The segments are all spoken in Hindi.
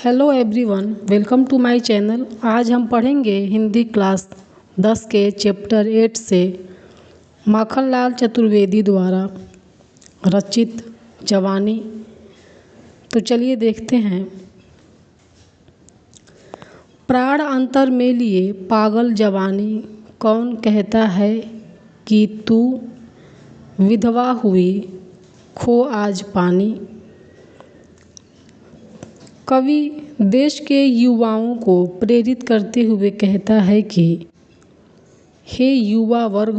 Hello everyone, welcome to my channel. आज हम पढ़ेंगे हिंदी क्लास 10 के चैप्टर 8 से माखनलाल चतुर्वेदी द्वारा रचित जवानी। तो चलिए देखते हैं। प्राण अंतर में लिए पागल जवानी, कौन कहता है कि तू विधवा हुई खो आज पानी। कवि देश के युवाओं को प्रेरित करते हुए कहता है कि हे युवा वर्ग,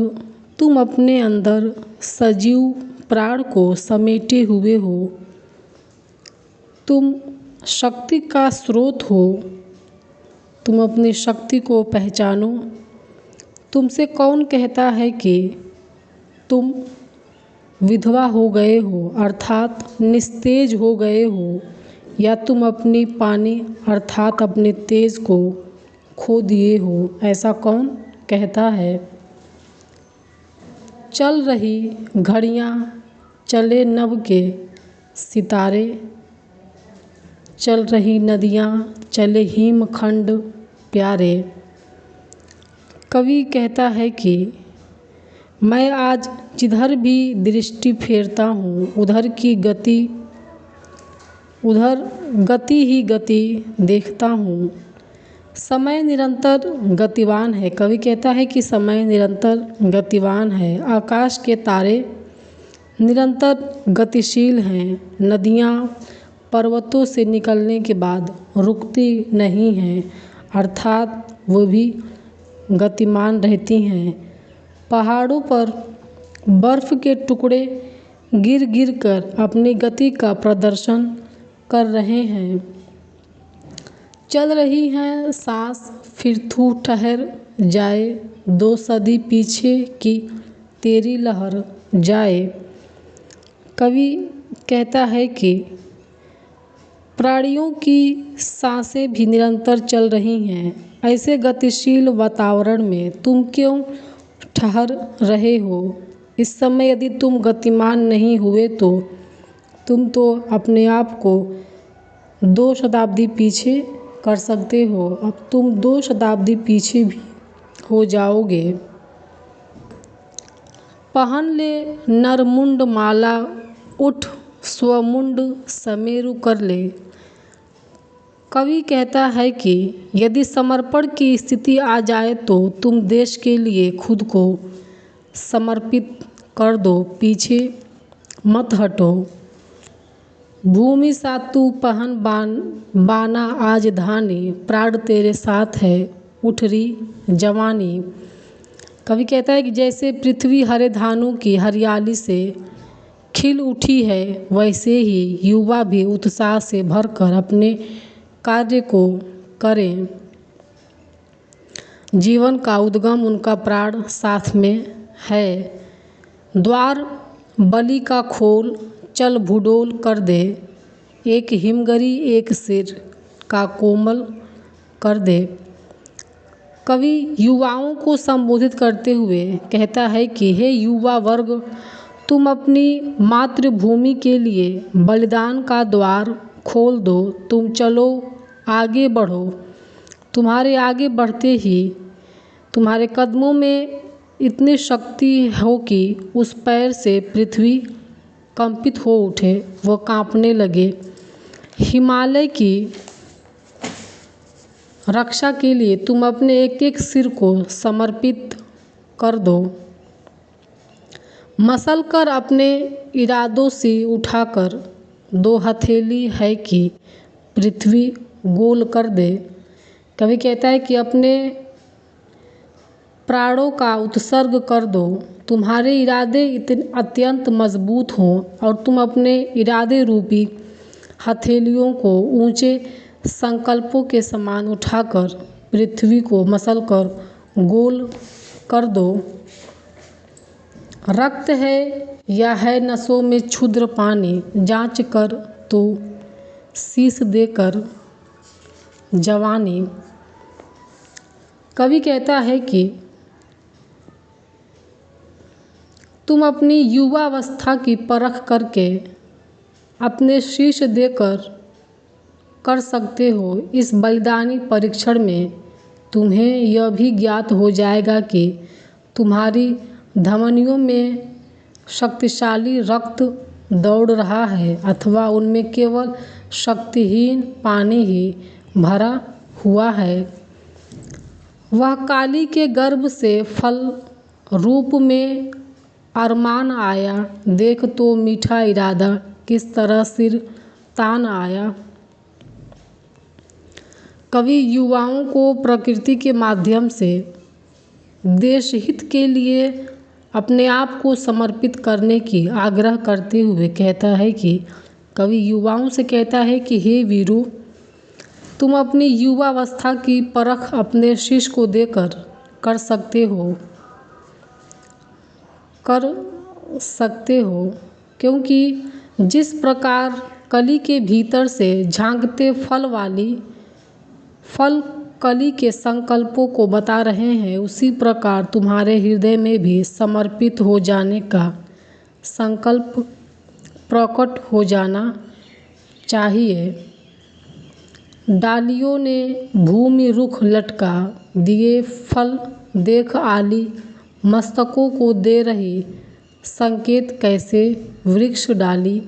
तुम अपने अंदर सजीव प्राण को समेटे हुए हो। तुम शक्ति का स्रोत हो। तुम अपनी शक्ति को पहचानो। तुमसे कौन कहता है कि तुम विधवा हो गए हो, अर्थात निस्तेज हो गए हो, या तुम अपनी पानी अर्थात अपने तेज को खो दिए हो। ऐसा कौन कहता है। चल रही घड़ियाँ, चले नभ के सितारे, चल रही नदियाँ, चले हिमखंड प्यारे। कवि कहता है कि मैं आज जिधर भी दृष्टि फेरता हूँ उधर गति ही गति देखता हूँ। समय निरंतर गतिवान है। कवि कहता है कि समय निरंतर गतिवान है। आकाश के तारे निरंतर गतिशील हैं। नदियाँ पर्वतों से निकलने के बाद रुकती नहीं हैं, अर्थात वो भी गतिमान रहती हैं। पहाड़ों पर बर्फ़ के टुकड़े गिर गिर कर अपनी गति का प्रदर्शन कर रहे हैं। चल रही हैं सांस, फिर तू ठहर जाए, 2 सदी पीछे की तेरी लहर जाए। कवि कहता है कि प्राणियों की सांसें भी निरंतर चल रही हैं। ऐसे गतिशील वातावरण में तुम क्यों ठहर रहे हो। इस समय यदि तुम गतिमान नहीं हुए तो तुम तो अपने आप को 2 शताब्दी पीछे कर सकते हो। अब तुम 2 शताब्दी पीछे भी हो जाओगे। पहन ले नरमुंड माला, उठ स्वमुंड समेरु कर ले। कवि कहता है कि यदि समर्पण की स्थिति आ जाए तो तुम देश के लिए खुद को समर्पित कर दो, पीछे मत हटो। भूमि सा तू पहन बाना आज धानी, प्राण तेरे साथ है उठ रही जवानी। कवि कहता है कि जैसे पृथ्वी हरे धानों की हरियाली से खिल उठी है, वैसे ही युवा भी उत्साह से भरकर अपने कार्य को करें। जीवन का उद्गम उनका प्राण साथ में है। द्वार बलि का खोल, चल भूडोल कर दे, एक हिमगरी एक सिर का कोमल कर दे। कवि युवाओं को संबोधित करते हुए कहता है कि हे युवा वर्ग, तुम अपनी मातृभूमि के लिए बलिदान का द्वार खोल दो। तुम चलो आगे बढ़ो। तुम्हारे आगे बढ़ते ही तुम्हारे कदमों में इतनी शक्ति हो कि उस पैर से पृथ्वी कंपित हो उठे, वो कांपने लगे। हिमालय की रक्षा के लिए तुम अपने एक एक सिर को समर्पित कर दो। मसल कर अपने इरादों से उठाकर 2 हथेली है कि पृथ्वी गोल कर दे। कवि कहता है कि अपने प्राणों का उत्सर्ग कर दो। तुम्हारे इरादे इतने अत्यंत मजबूत हों और तुम अपने इरादे रूपी हथेलियों को ऊंचे संकल्पों के समान उठाकर पृथ्वी को मसल कर गोल कर दो। रक्त है या है नसों में क्षुद्र पानी, जांच कर तो शीश देकर जवानी। कवि कहता है कि तुम अपनी युवावस्था की परख करके अपने शीश देकर कर सकते हो। इस बलिदानी परीक्षण में तुम्हें यह भी ज्ञात हो जाएगा कि तुम्हारी धमनियों में शक्तिशाली रक्त दौड़ रहा है अथवा उनमें केवल शक्तिहीन पानी ही भरा हुआ है। वह काली के गर्भ से फल रूप में अरमान आया, देख तो मीठा इरादा किस तरह सिर तान आया। कवि युवाओं को प्रकृति के माध्यम से देश हित के लिए अपने आप को समर्पित करने की आग्रह करते हुए कहता है कि कवि युवाओं से कहता है कि हे वीरों, तुम अपनी युवावस्था की परख अपने शीश को देकर कर सकते हो, क्योंकि जिस प्रकार कली के भीतर से झांकते फल कली के संकल्पों को बता रहे हैं, उसी प्रकार तुम्हारे हृदय में भी समर्पित हो जाने का संकल्प प्रकट हो जाना चाहिए। डालियों ने भूमि रुख लटका दिए फल देख आली, मस्तकों को दे रही संकेत कैसे वृक्ष डाली।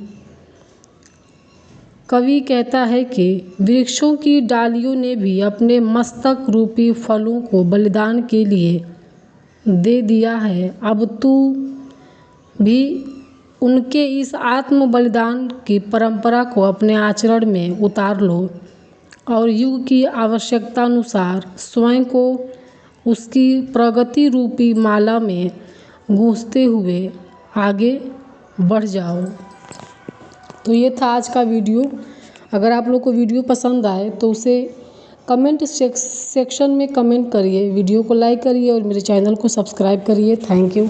कवि कहता है कि वृक्षों की डालियों ने भी अपने मस्तक रूपी फलों को बलिदान के लिए दे दिया है। अब तू भी उनके इस आत्म बलिदान की परंपरा को अपने आचरण में उतार लो और युग की आवश्यकता अनुसार स्वयं को उसकी प्रगति रूपी माला में गूंथते हुए आगे बढ़ जाओ। तो ये था आज का वीडियो। अगर आप लोग को वीडियो पसंद आए तो उसे कमेंट सेक्शन में कमेंट करिए, वीडियो को लाइक करिए और मेरे चैनल को सब्सक्राइब करिए। Thank you.